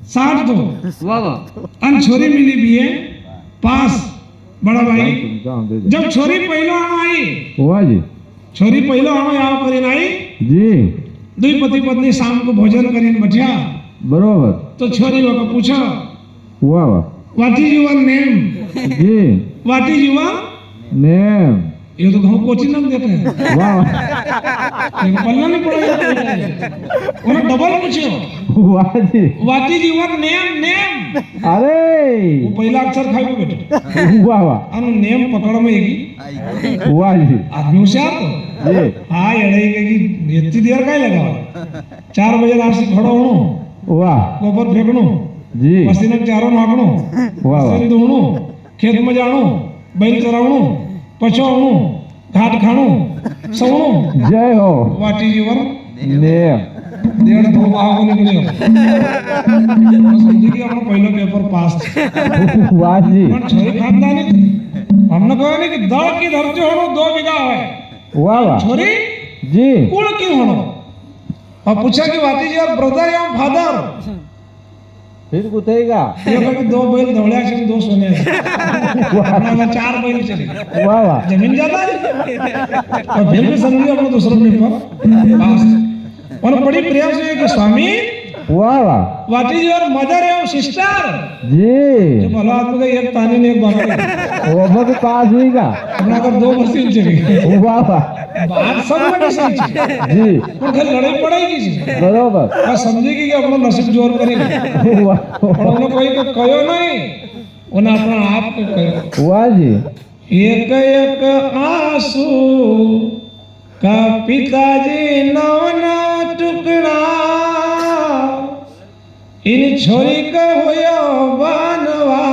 60 तो वाह वाह अन छोरी मिली बीए पास बड़ा भाई जब छोरी पहलो आम आई वाह जी छोरी पहलो आम आव કરીને आई जी दुई पति पत्नी शाम को भोजन કરીને बैठा बरोबर तो छोरी को पूछो वाह वाह व्हाट इज योर नेम जी व्हाट इज योर नेम ये तो गाँव कोचिंग नाम देते हैं वाह पढ़ना नहीं पड़ेगा उन्हें डबल पूछो वाह जी what is your name name अरे वो पहला अक्षर खाई बेटे वाह वाह अनु नेम पकड़ में एक वाह जी आदमी होशियार तो जी हाँ एड़े कि इतनी देर का लगा 4 बजे रात से खड़ो होणो वाह गोबर फेंकणो जी पसीना चारो नाखणो वाह वाह पसीने धोणो खेत में जाणो बैल चरावणो पछवावणो घाट खाणो सवणो जय हो व्हाट इज योर नेम डेढ़ दो बाहों को निकले समझी कि अपना पहला पेपर पास वाह जी पर छोरी खानदानी थी हमने कहा नहीं कि दड़ की धरती होणो 2 बीघा है वाह वाह छोरी जी कुल क्यों होणो और पूछा कि व्हाट इज योर ब्रदर या फादर फिर गुथेगा ये कहा कि 2 बैल धवड़िया से 2 सोने अपना 4 बैल चले वाह वाह जमीन ज्यादा है और फिर भी समझिए अपना दूसरा पेपर पास और बड़ी प्रेम से कि स्वामी वाह वाह व्हाट इज योर मदर एवं सिस्टर जी भला आदमी का एक तानी ने एक बाकी वो भी पास हुई का अपना अगर 2 मशीन चली वाह वाह बात सब में सही है जी और घर लड़ाई पड़ेगी जी बरोबर और समझेगी कि अपना नसीब जोर करेगी वाह और उन्होंने कोई को कहो नहीं उन्हें अपना आप को कहो वाह जी एक एक आंसू का पिताजी नौ टुकड़ा इन छोरी का होयो बनवा